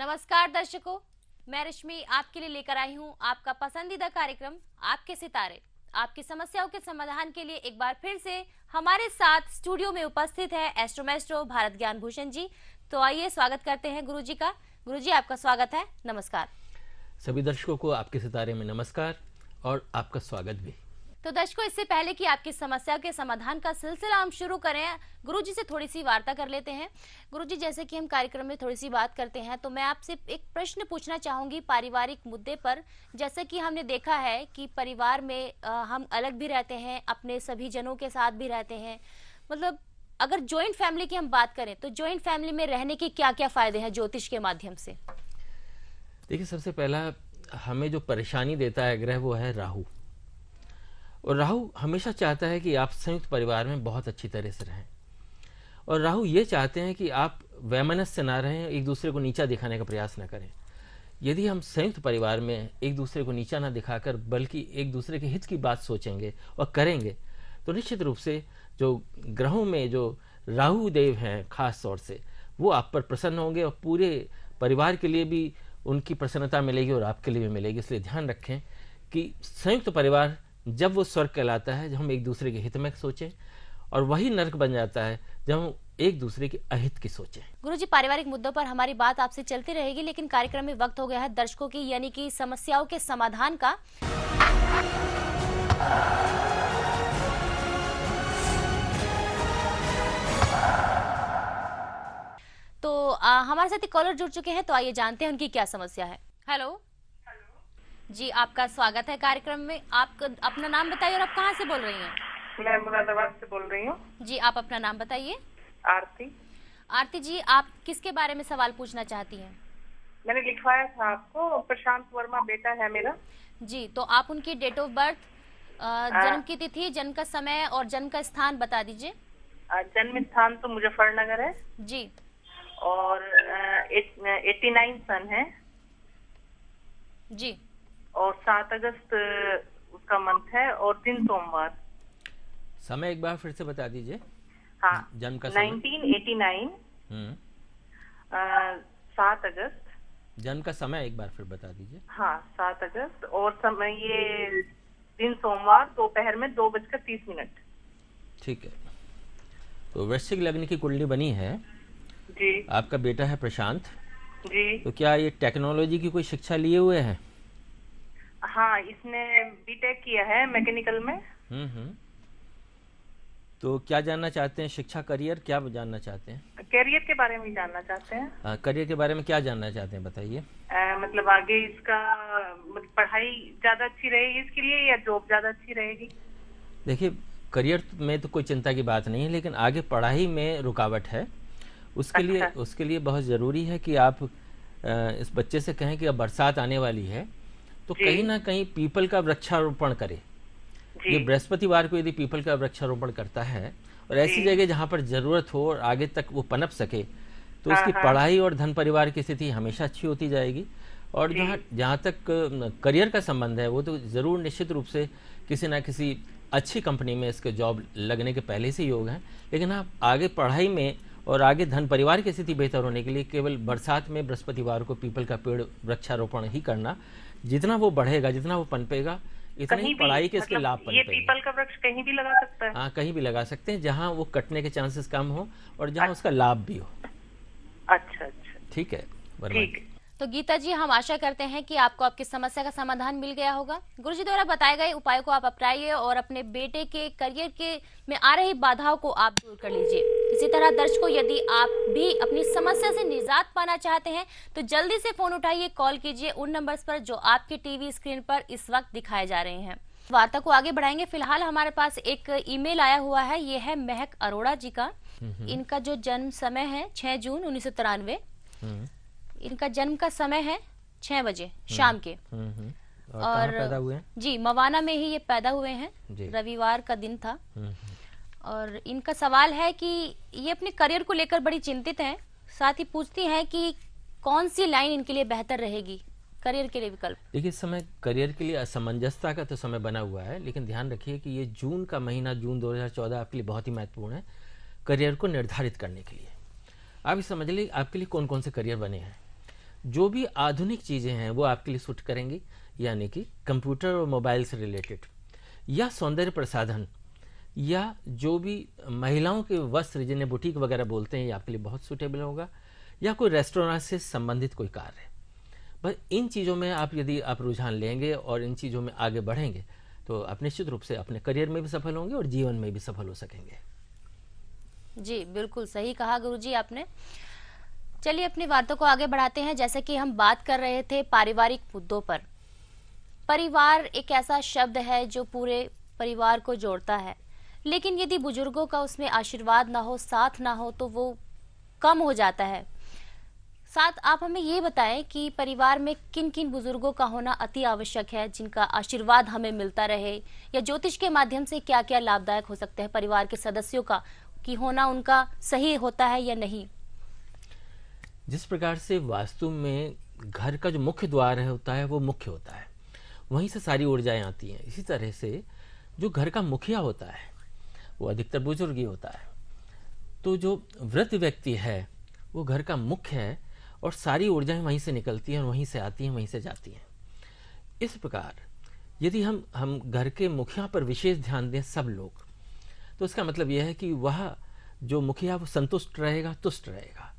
नमस्कार दर्शकों, मैं रश्मि आपके लिए लेकर आई हूं आपका पसंदीदा कार्यक्रम आपके सितारे। आपकी समस्याओं के समाधान के लिए एक बार फिर से हमारे साथ स्टूडियो में उपस्थित है एस्ट्रो भारत ज्ञान भूषण जी। तो आइए स्वागत करते हैं गुरुजी का। गुरुजी आपका स्वागत है, नमस्कार। सभी दर्शकों को आपके सितारे में नमस्कार और आपका स्वागत भी। तो दर्शकों, इससे पहले कि आपकी समस्या के समाधान का सिलसिला हम शुरू करें, गुरुजी से थोड़ी सी वार्ता कर लेते हैं। गुरुजी, जैसे कि हम कार्यक्रम में थोड़ी सी बात करते हैं, तो मैं आपसे एक प्रश्न पूछना चाहूंगी पारिवारिक मुद्दे पर। जैसे कि हमने देखा है कि परिवार में हम अलग भी रहते हैं, अपने सभी जनों के साथ भी रहते हैं। मतलब अगर ज्वाइंट फैमिली की हम बात करें तो ज्वाइंट फैमिली में रहने के क्या क्या फायदे हैं ज्योतिष के माध्यम से? देखिए, सबसे पहला हमें जो परेशानी देता है ग्रह वो है राहु। और राहु हमेशा चाहता है कि आप संयुक्त परिवार में बहुत अच्छी तरह से रहें, और राहु ये चाहते हैं कि आप वैमनस्य ना रहें, एक दूसरे को नीचा दिखाने का प्रयास ना करें। यदि हम संयुक्त परिवार में एक दूसरे को नीचा ना दिखाकर बल्कि एक दूसरे के हित की बात सोचेंगे और करेंगे, तो निश्चित रूप से जो ग्रहों में जो राहु देव हैं खास तौर से, वो आप पर प्रसन्न होंगे और पूरे परिवार के लिए भी उनकी प्रसन्नता मिलेगी और आपके लिए भी मिलेगी। इसलिए ध्यान रखें कि संयुक्त परिवार जब वो स्वर्ग कहलाता है जब हम एक दूसरे के हित में सोचें, और वही नरक बन जाता है जब हम एक दूसरे के अहित की सोचें। गुरुजी, पारिवारिक मुद्दों पर हमारी बात आपसे चलती रहेगी, लेकिन कार्यक्रम में वक्त हो गया है दर्शकों की यानी कि समस्याओं के समाधान का। तो हमारे साथ एक कॉलर जुड़ चुके हैं, तो आइए जानते हैं उनकी क्या समस्या है। हेलो जी, आपका स्वागत है कार्यक्रम में। आप अपना नाम बताइए और आप कहाँ से बोल रही हैं? मैं मुरादाबाद से बोल रही हूँ। जी, आप अपना नाम बताइए। आरती। आरती जी, आप किसके बारे में सवाल पूछना चाहती हैं? मैंने लिखवाया था आपको, प्रशांत वर्मा बेटा है मेरा। जी, तो आप उनकी डेट ऑफ बर्थ, जन्म की तिथि, जन्म का समय और जन्म का स्थान बता दीजिए। जन्म स्थान तो मुजफ्फरनगर है जी, और 89 सन है जी, और 7 अगस्त उसका मंथ है और दिन सोमवार। समय एक बार फिर से बता दीजिए। हाँ, जन्म का समय 1989 7 अगस्त। जन्म का समय एक बार फिर बता दीजिए। हाँ, 7 अगस्त और समय ये दिन सोमवार दोपहर में 2:30। ठीक है, तो वृश्चिक लग्न की कुंडली बनी है जी। आपका बेटा है प्रशांत जी। तो क्या ये टेक्नोलॉजी की कोई शिक्षा लिए हुए हैं? हाँ, इसने बीटेक किया है मैकेनिकल में। तो क्या जानना चाहते हैं, शिक्षा करियर क्या जानना चाहते हैं? करियर के बारे में जानना चाहते हैं। करियर के बारे में क्या जानना चाहते हैं बताइए। मतलब आगे इसका पढ़ाई ज्यादा अच्छी रहेगी इसके लिए या जॉब ज्यादा अच्छी रहेगी? देखिए, करियर में तो कोई चिंता की बात नहीं है, लेकिन आगे पढ़ाई में रुकावट है। उसके लिए बहुत ज़रूरी है कि आप इस बच्चे से कहें कि अब बरसात आने वाली है तो कहीं ना कहीं पीपल का वृक्षारोपण करे। ये बृहस्पतिवार को यदि पीपल का वृक्षारोपण करता है और ऐसी जगह जहाँ पर ज़रूरत हो और आगे तक वो पनप सके, तो उसकी पढ़ाई और धन परिवार की स्थिति हमेशा अच्छी होती जाएगी। और जहाँ तक करियर का संबंध है, वो तो ज़रूर निश्चित रूप से किसी ना किसी अच्छी कंपनी में इसके जॉब लगने के पहले से योग हैं। लेकिन आप आगे पढ़ाई में और आगे धन परिवार की स्थिति बेहतर होने के लिए केवल बरसात में बृहस्पतिवार को पीपल का पेड़ वृक्षारोपण ही करना। जितना वो बढ़ेगा, जितना वो पनपेगा, इतनी ही पढ़ाई के इसके लाभ ये पीपल का वृक्ष कहीं भी लगा सकता है? हाँ, कहीं भी लगा सकते हैं जहाँ वो कटने के चांसेस कम हो और जहाँ उसका लाभ भी हो। अच्छा, ठीक है ठीक है। तो गीता जी, हम आशा करते हैं कि आपको आपकी समस्या का समाधान मिल गया होगा। गुरुजी द्वारा बताए गए उपायों को आप अपनाइए और अपने बेटे के करियर के में आ रही बाधाओं को आप दूर कर लीजिए। इसी तरह दर्शकों, यदि आप भी अपनी समस्या से निजात पाना चाहते हैं तो जल्दी से फोन उठाइए, कॉल कीजिए उन नंबर्स पर जो आपके टीवी स्क्रीन पर इस वक्त दिखाए जा रहे हैं। वार्ता को आगे बढ़ाएंगे। फिलहाल हमारे पास एक ईमेल आया हुआ है, ये है महक अरोड़ा जी का। इनका जो जन्म समय है 6 जून 1993। इनका जन्म का समय है 6 बजे शाम के। और पैदा हुए हैं? जी, मवाना में ही ये पैदा हुए हैं, रविवार का दिन था। और इनका सवाल है कि ये अपने करियर को लेकर बड़ी चिंतित हैं। साथ ही पूछती हैं कि कौन सी लाइन इनके लिए बेहतर रहेगी करियर के लिए विकल्प। देखिए, इस समय करियर के लिए असमंजसता का तो समय बना हुआ है, लेकिन ध्यान रखिए कि ये जून का महीना, जून 2014 आपके लिए बहुत ही महत्वपूर्ण है करियर को निर्धारित करने के लिए। आप समझ लीजिए आपके लिए कौन कौन से करियर बने हैं। जो भी आधुनिक चीज़ें हैं वो आपके लिए सूट करेंगी, यानी कि कंप्यूटर और मोबाइल से रिलेटेड, या सौंदर्य प्रसाधन, या जो भी महिलाओं के वस्त्र जिन्हें बुटीक वगैरह बोलते हैं, ये आपके लिए बहुत सूटेबल होगा, या कोई रेस्टोरेंट से संबंधित कोई कार्य। बस इन चीज़ों में आप यदि आप रुझान लेंगे और इन चीज़ों में आगे बढ़ेंगे तो आप निश्चित रूप से अपने करियर में भी सफल होंगे और जीवन में भी सफल हो सकेंगे। जी बिल्कुल सही कहा गुरुजी आपने। चलिए अपनी बातों को आगे बढ़ाते हैं। जैसे कि हम बात कर रहे थे पारिवारिक मुद्दों पर। परिवार एक ऐसा शब्द है जो पूरे परिवार को जोड़ता है, लेकिन यदि बुजुर्गों का उसमें आशीर्वाद ना हो, साथ ना हो, तो वो कम हो जाता है। साथ आप हमें ये बताएं कि परिवार में किन किन बुजुर्गों का होना अति आवश्यक है, जिनका आशीर्वाद हमें मिलता रहे, या ज्योतिष के माध्यम से क्या क्या लाभदायक हो सकते हैं परिवार के सदस्यों का कि होना उनका सही होता है या नहीं। जिस प्रकार से वास्तु में घर का जो मुख्य द्वार है होता है वो मुख्य होता है, वहीं से सारी ऊर्जाएं आती हैं। इसी तरह से जो घर का मुखिया होता है वो अधिकतर बुजुर्ग ही होता है। तो जो वृद्ध व्यक्ति है वो घर का मुख्य है और सारी ऊर्जाएं वहीं से निकलती हैं और वहीं से आती हैं, वहीं से जाती हैं। इस प्रकार यदि हम घर के मुखिया पर विशेष ध्यान दें सब लोग, तो इसका मतलब यह है कि वह जो मुखिया वो संतुष्ट रहेगा, तुष्ट रहेगा।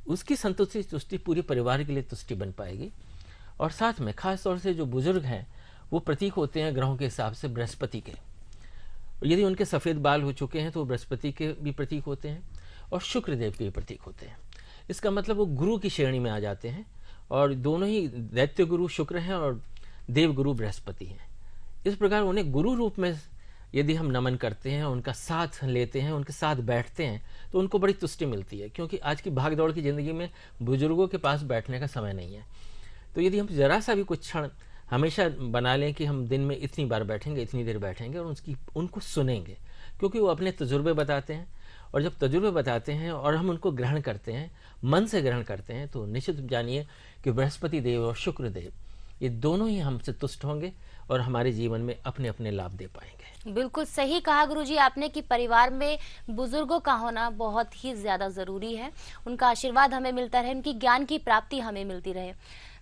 उसकी संतुष्टि तुष्टि पूरे परिवार के लिए तुष्टि बन पाएगी। और साथ में खास तौर से जो बुजुर्ग हैं वो प्रतीक होते हैं ग्रहों के हिसाब से बृहस्पति के। यदि उनके सफ़ेद बाल हो चुके हैं तो बृहस्पति के भी प्रतीक होते हैं और शुक्र देव के भी प्रतीक होते हैं। इसका मतलब वो गुरु की श्रेणी में आ जाते हैं और दोनों ही दैत्य गुरु शुक्र हैं और देव गुरु बृहस्पति हैं। इस प्रकार उन्हें गुरु रूप में यदि हम नमन करते हैं, उनका साथ लेते हैं, उनके साथ बैठते हैं, तो उनको बड़ी तुष्टि मिलती है। क्योंकि आज की भाग दौड़ की ज़िंदगी में बुजुर्गों के पास बैठने का समय नहीं है। तो यदि हम ज़रा सा भी कुछ क्षण हमेशा बना लें कि हम दिन में इतनी बार बैठेंगे, इतनी देर बैठेंगे और उनको सुनेंगे, क्योंकि वो अपने तजुर्बे बताते हैं। और जब तजुर्बे बताते हैं और हम उनको ग्रहण करते हैं, मन से ग्रहण करते हैं, तो निश्चित जानिए कि बृहस्पति देव और शुक्र देव ये दोनों ही हमसे तुष्ट होंगे और हमारे जीवन में अपने अपने लाभ दे पाएंगे। बिल्कुल सही कहा गुरुजी आपने कि परिवार में बुजुर्गों का होना बहुत ही ज्यादा जरूरी है। उनका आशीर्वाद हमें मिलता रहे, उनकी ज्ञान की प्राप्ति हमें मिलती रहे।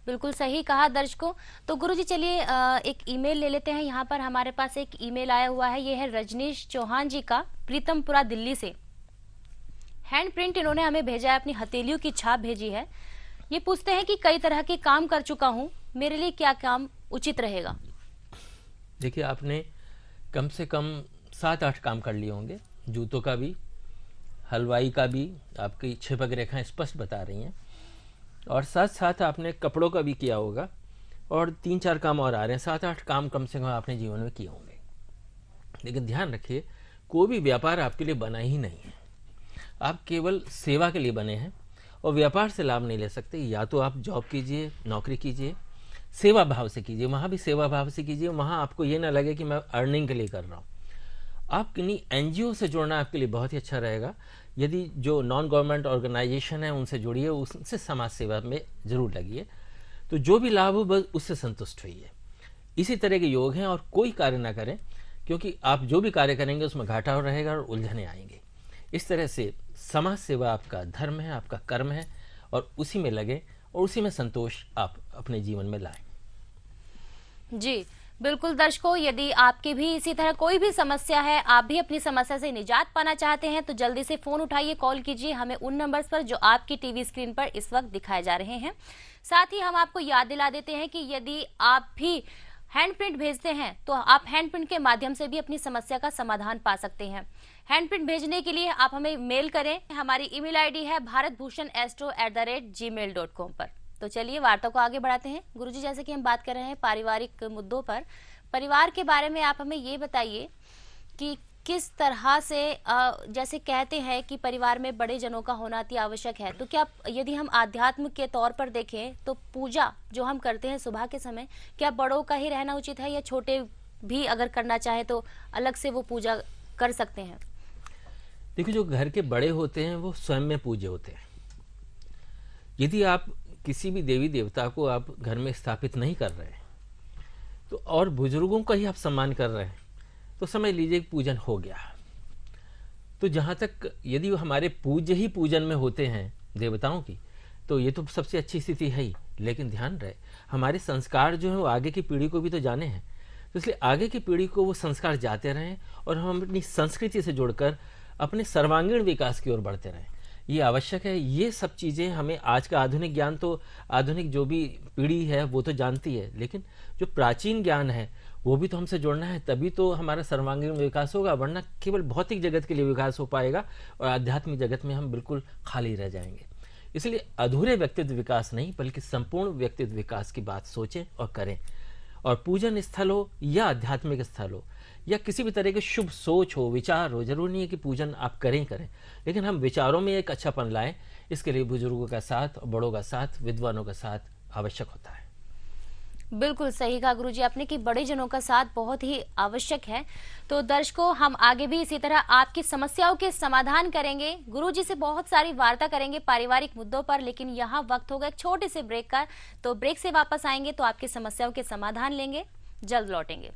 बिल्कुल सही कहा दर्शकों। तो गुरुजी चलिए एक ईमेल ले लेते हैं। यहाँ पर हमारे पास एक ईमेल आया हुआ है, ये है रजनीश चौहान जी का, प्रीतमपुरा दिल्ली से। हैंड प्रिंट इन्होंने हमें भेजा है, अपनी हथेलियों की छाप भेजी है। ये पूछते हैं कि कई तरह के काम कर चुका हूँ, मेरे लिए क्या काम उचित रहेगा। देखिए, आपने कम से कम 7-8 काम कर लिए होंगे। जूतों का भी, हलवाई का भी, आपकी छिपक रेखाएं स्पष्ट बता रही हैं, और साथ साथ आपने कपड़ों का भी किया होगा, और 3-4 काम और आ रहे हैं। 7-8 काम कम से कम आपने जीवन में किए होंगे। लेकिन ध्यान रखिए, कोई भी व्यापार आपके लिए बना ही नहीं है। आप केवल सेवा के लिए बने हैं और व्यापार से लाभ नहीं ले सकते। या तो आप जॉब कीजिए, नौकरी कीजिए, सेवा भाव से कीजिए, वहाँ भी सेवा भाव से कीजिए। वहाँ आपको ये ना लगे कि मैं अर्निंग के लिए कर रहा हूँ। आप किन्हीं एनजीओ से जुड़ना आपके लिए बहुत ही अच्छा रहेगा। यदि जो नॉन गवर्नमेंट ऑर्गेनाइजेशन है उनसे जुड़िए, उससे समाज सेवा में जरूर लगिए, तो जो भी लाभ हो बस उससे संतुष्ट होइए। इसी तरह के योग हैं, और कोई कार्य ना करें, क्योंकि आप जो भी कार्य करेंगे उसमें घाटा हो रहेगा और उलझने आएंगे। इस तरह से समाज सेवा आपका धर्म है, आपका कर्म है, और उसी में लगे और उसी में संतोष आप अपने जीवन में लाएं। जी बिल्कुल दर्शकों, यदि आपकी भी इसी तरह कोई भी समस्या है, आप भी अपनी समस्या से निजात पाना चाहते हैं, तो जल्दी से फोन उठाइए, कॉल कीजिए हमें उन नंबर्स पर जो आपकी टीवी स्क्रीन पर इस वक्त दिखाए जा रहे हैं। साथ ही हम आपको याद दिला देते हैं कि यदि आप भी हैंड प्रिंट भेजते हैं तो आप हैंड प्रिंट के माध्यम से भी अपनी समस्या का समाधान पा सकते हैं। हैंड प्रिंट भेजने के लिए आप हमें मेल करें। हमारी ईमेल आईडी है bharatbhushanastro@gmail.com पर। तो चलिए वार्ता को आगे बढ़ाते हैं। गुरुजी, जैसे कि हम बात कर रहे हैं पारिवारिक मुद्दों पर, परिवार के बारे में आप हमें ये बताइए कि किस तरह से जैसे कहते हैं कि परिवार में बड़े जनों का होना अति आवश्यक है, तो क्या यदि हम आध्यात्म के तौर पर देखें तो पूजा जो हम करते हैं सुबह के समय, क्या बड़ों का ही रहना उचित है या छोटे भी अगर करना चाहे तो अलग से वो पूजा कर सकते हैं? देखिए, जो घर के बड़े होते हैं वो स्वयं में पूज्य होते हैं। यदि आप किसी भी देवी देवता को आप घर में स्थापित नहीं कर रहे हैं तो, और बुजुर्गों का ही आप सम्मान कर रहे हैं, तो समझ लीजिए पूजन हो गया। तो जहाँ तक यदि हमारे पूज्य ही पूजन में होते हैं देवताओं की, तो ये तो सबसे अच्छी स्थिति है ही, लेकिन ध्यान रहे हमारे संस्कार जो है वो आगे की पीढ़ी को भी तो जाने हैं, तो इसलिए आगे की पीढ़ी को वो संस्कार जाते रहें और हम अपनी संस्कृति से जुड़कर अपने सर्वांगीण विकास की ओर बढ़ते रहें, ये आवश्यक है। ये सब चीज़ें हमें आज का आधुनिक ज्ञान तो आधुनिक जो भी पीढ़ी है वो तो जानती है, लेकिन जो प्राचीन ज्ञान है वो भी तो हमसे जुड़ना है, तभी तो हमारा सर्वांगीण विकास होगा, वरना केवल भौतिक जगत के लिए विकास हो पाएगा और आध्यात्मिक जगत में हम बिल्कुल खाली रह जाएंगे। इसलिए अधूरे व्यक्तित्व विकास नहीं बल्कि संपूर्ण व्यक्तित्व विकास की बात सोचें और करें। और पूजन स्थल हो या आध्यात्मिक स्थल हो या किसी भी तरह के शुभ सोच हो, विचार हो, जरूरी नहीं है कि पूजन आप करें लेकिन हम विचारों में एक अच्छापन लाएं। इसके लिए बुजुर्गों का साथ, बड़ों का साथ, विद्वानों का साथ आवश्यक होता है। बिल्कुल सही कहा गुरुजी आपने कि बड़े जनों का साथ बहुत ही आवश्यक है। तो दर्शकों, हम आगे भी इसी तरह आपकी समस्याओं के समाधान करेंगे, गुरुजी से बहुत सारी वार्ता करेंगे पारिवारिक मुद्दों पर, लेकिन यहाँ वक्त होगा एक छोटे से ब्रेक का। तो ब्रेक से वापस आएंगे तो आपकी समस्याओं के समाधान लेंगे, जल्द लौटेंगे।